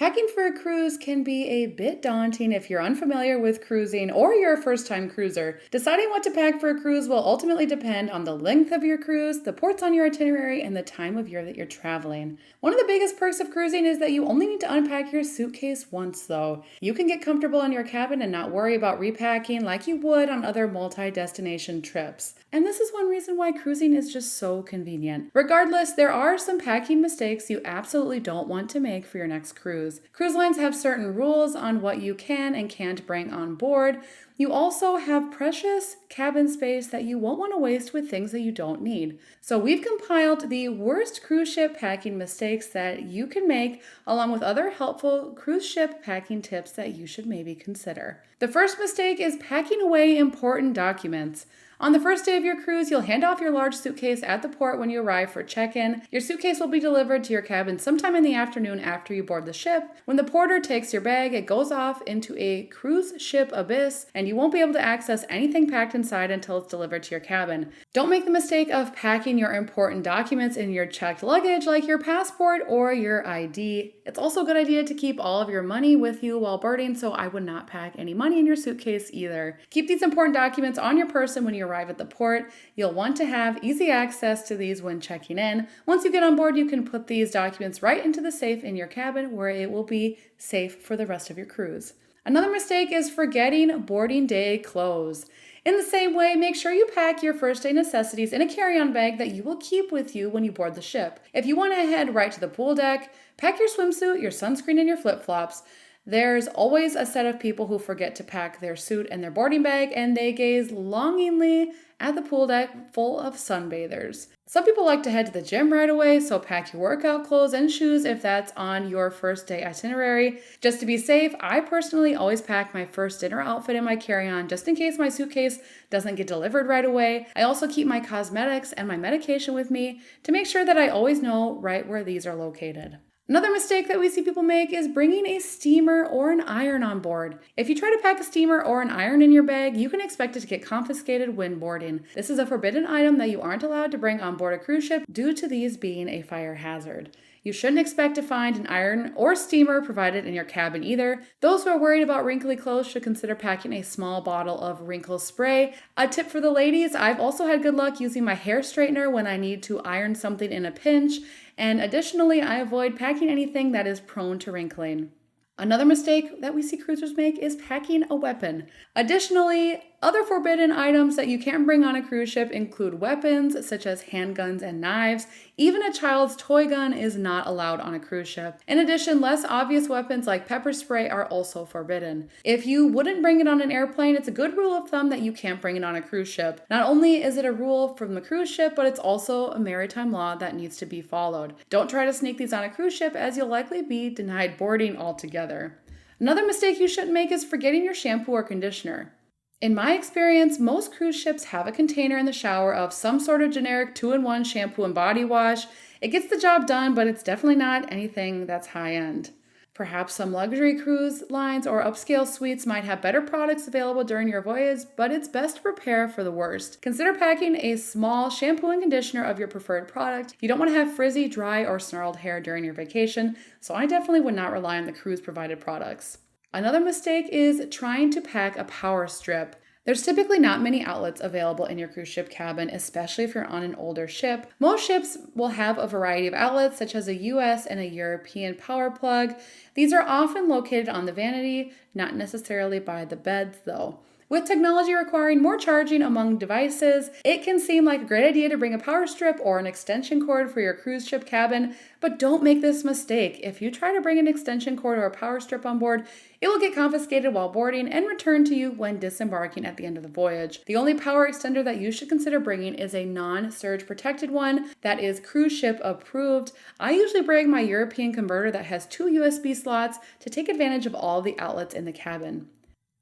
Packing for a cruise can be a bit daunting if you're unfamiliar with cruising or you're a first-time cruiser. Deciding what to pack for a cruise will ultimately depend on the length of your cruise, the ports on your itinerary, and the time of year that you're traveling. One of the biggest perks of cruising is that you only need to unpack your suitcase once, though. You can get comfortable in your cabin and not worry about repacking like you would on other multi-destination trips. And this is one reason why cruising is just so convenient. Regardless, there are some packing mistakes you absolutely don't want to make for your next cruise. Cruise lines have certain rules on what you can and can't bring on board. You also have precious cabin space that you won't want to waste with things that you don't need. So we've compiled the worst cruise ship packing mistakes that you can make, along with other helpful cruise ship packing tips that you should maybe consider. The first mistake is packing away important documents. On the first day of your cruise, you'll hand off your large suitcase at the port when you arrive for check-in. Your suitcase will be delivered to your cabin sometime in the afternoon after you board the ship. When the porter takes your bag, it goes off into a cruise ship abyss, and you won't be able to access anything packed inside until it's delivered to your cabin. Don't make the mistake of packing your important documents in your checked luggage like your passport or your ID. It's also a good idea to keep all of your money with you while boarding, so I would not pack any money in your suitcase either. Keep these important documents on your person when you arrive at the port. You'll want to have easy access to these when checking in. Once you get on board, you can put these documents right into the safe in your cabin where it will be safe for the rest of your cruise. Another mistake is forgetting boarding day clothes. In the same way, make sure you pack your first day necessities in a carry-on bag that you will keep with you when you board the ship. If you want to head right to the pool deck, pack your swimsuit, your sunscreen, and your flip-flops. There's always a set of people who forget to pack their suit and their boarding bag, and they gaze longingly at the pool deck full of sunbathers. Some people like to head to the gym right away, so pack your workout clothes and shoes if that's on your first day itinerary. Just to be safe, I personally always pack my first dinner outfit in my carry-on just in case my suitcase doesn't get delivered right away. I also keep my cosmetics and my medication with me to make sure that I always know right where these are located. Another mistake that we see people make is bringing a steamer or an iron on board. If you try to pack a steamer or an iron in your bag, you can expect it to get confiscated when boarding. This is a forbidden item that you aren't allowed to bring on board a cruise ship due to these being a fire hazard. You shouldn't expect to find an iron or steamer provided in your cabin either. Those who are worried about wrinkly clothes should consider packing a small bottle of wrinkle spray. A tip for the ladies, I've also had good luck using my hair straightener when I need to iron something in a pinch. And additionally, I avoid packing anything that is prone to wrinkling. Another mistake that we see cruisers make is packing a weapon. Additionally, other forbidden items that you can't bring on a cruise ship include weapons such as handguns and knives. Even a child's toy gun is not allowed on a cruise ship. In addition, less obvious weapons like pepper spray are also forbidden. If you wouldn't bring it on an airplane, it's a good rule of thumb that you can't bring it on a cruise ship. Not only is it a rule from the cruise ship, but it's also a maritime law that needs to be followed. Don't try to sneak these on a cruise ship as you'll likely be denied boarding altogether. Another mistake you shouldn't make is forgetting your shampoo or conditioner. In my experience, most cruise ships have a container in the shower of some sort of generic 2-in-1 shampoo and body wash. It gets the job done, but it's definitely not anything that's high-end. Perhaps some luxury cruise lines or upscale suites might have better products available during your voyage, but it's best to prepare for the worst. Consider packing a small shampoo and conditioner of your preferred product. You don't want to have frizzy, dry, or snarled hair during your vacation, so I definitely would not rely on the cruise-provided products. Another mistake is trying to pack a power strip. There's typically not many outlets available in your cruise ship cabin, especially if you're on an older ship. Most ships will have a variety of outlets, such as a US and a European power plug. These are often located on the vanity, not necessarily by the beds, though. With technology requiring more charging among devices, it can seem like a great idea to bring a power strip or an extension cord for your cruise ship cabin, but don't make this mistake. If you try to bring an extension cord or a power strip on board, it will get confiscated while boarding and returned to you when disembarking at the end of the voyage. The only power extender that you should consider bringing is a non-surge protected one that is cruise ship approved. I usually bring my European converter that has 2 USB slots to take advantage of all the outlets in the cabin.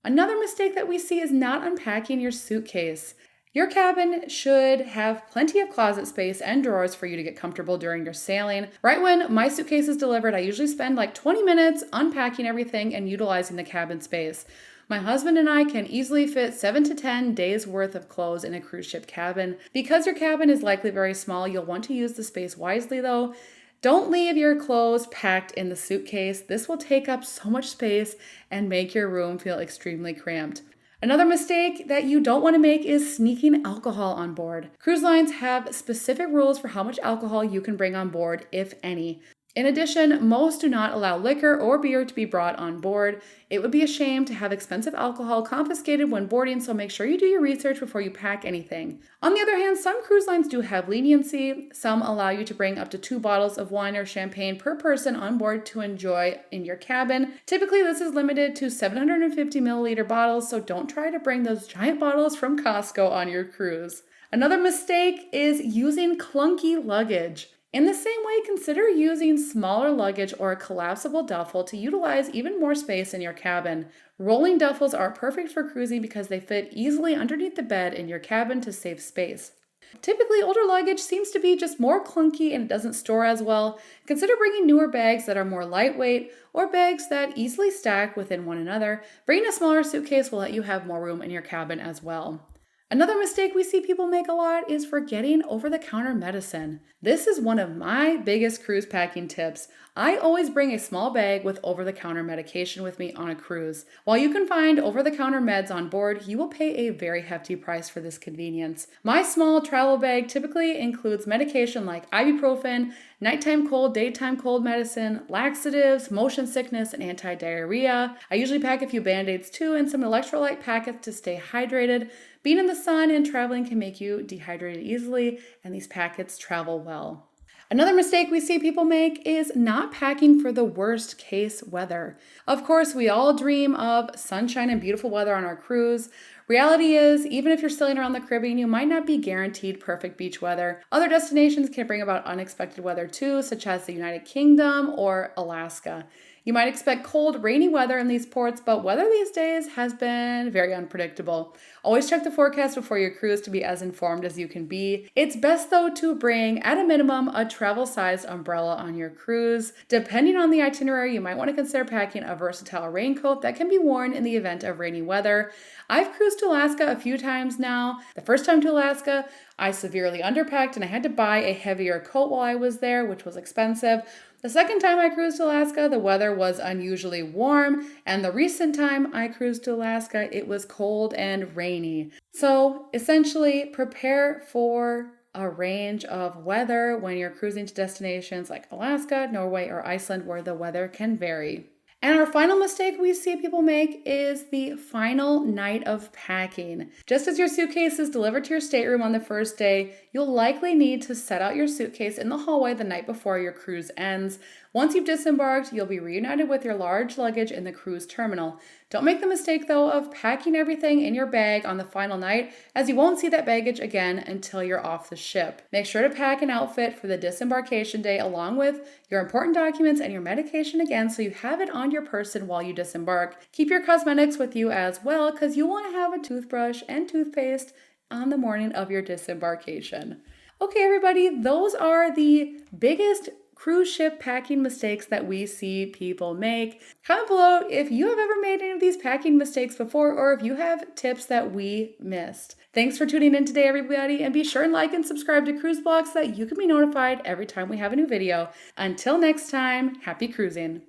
Another mistake that we see is not unpacking your suitcase. Your cabin should have plenty of closet space and drawers for you to get comfortable during your sailing. Right when my suitcase is delivered, I usually spend like 20 minutes unpacking everything and utilizing the cabin space. My husband and I can easily fit 7 to 10 days worth of clothes in a cruise ship cabin. Because your cabin is likely very small, you'll want to use the space wisely though. Don't leave your clothes packed in the suitcase. This will take up so much space and make your room feel extremely cramped. Another mistake that you don't want to make is sneaking alcohol on board. Cruise lines have specific rules for how much alcohol you can bring on board, if any. In addition, most do not allow liquor or beer to be brought on board. It would be a shame to have expensive alcohol confiscated when boarding, so make sure you do your research before you pack anything. On the other hand, some cruise lines do have leniency. Some allow you to bring up to 2 bottles of wine or champagne per person on board to enjoy in your cabin. Typically, this is limited to 750 milliliter bottles, so don't try to bring those giant bottles from Costco on your cruise. Another mistake is using clunky luggage. In the same way, consider using smaller luggage or a collapsible duffel to utilize even more space in your cabin. Rolling duffels are perfect for cruising because they fit easily underneath the bed in your cabin to save space. Typically, older luggage seems to be just more clunky and it doesn't store as well. Consider bringing newer bags that are more lightweight or bags that easily stack within one another. Bringing a smaller suitcase will let you have more room in your cabin as well. Another mistake we see people make a lot is forgetting over-the-counter medicine. This is one of my biggest cruise packing tips. I always bring a small bag with over-the-counter medication with me on a cruise. While you can find over-the-counter meds on board, you will pay a very hefty price for this convenience. My small travel bag typically includes medication like ibuprofen, nighttime cold, daytime cold medicine, laxatives, motion sickness, and anti-diarrhea. I usually pack a few Band-Aids too and some electrolyte packets to stay hydrated. Being in the sun and traveling can make you dehydrated easily, and these packets travel well. Another mistake we see people make is not packing for the worst case weather. Of course, we all dream of sunshine and beautiful weather on our cruise. Reality is, even if you're sailing around the Caribbean, you might not be guaranteed perfect beach weather. Other destinations can bring about unexpected weather too, such as the United Kingdom or Alaska. You might expect cold, rainy weather in these ports, but weather these days has been very unpredictable. Always check the forecast before your cruise to be as informed as you can be. It's best though to bring, at a minimum, a travel-sized umbrella on your cruise. Depending on the itinerary, you might want to consider packing a versatile raincoat that can be worn in the event of rainy weather. I've cruised to Alaska a few times now. The first time to Alaska, I severely underpacked and I had to buy a heavier coat while I was there, which was expensive. The second time I cruised to Alaska, the weather was unusually warm, and the recent time I cruised to Alaska, it was cold and rainy. So essentially, prepare for a range of weather when you're cruising to destinations like Alaska, Norway, or Iceland, where the weather can vary. And our final mistake we see people make is the final night of packing. Just as your suitcase is delivered to your stateroom on the first day, you'll likely need to set out your suitcase in the hallway the night before your cruise ends. Once you've disembarked, you'll be reunited with your large luggage in the cruise terminal. Don't make the mistake, though, of packing everything in your bag on the final night, as you won't see that baggage again until you're off the ship. Make sure to pack an outfit for the disembarkation day along with your important documents and your medication again so you have it on your person while you disembark. Keep your cosmetics with you as well, because you want to have a toothbrush and toothpaste on the morning of your disembarkation. Okay, everybody, those are the biggest cruise ship packing mistakes that we see people make. Comment below if you have ever made any of these packing mistakes before or if you have tips that we missed. Thanks for tuning in today, everybody, and be sure and like and subscribe to Cruise Blogs so that you can be notified every time we have a new video. Until next time, happy cruising.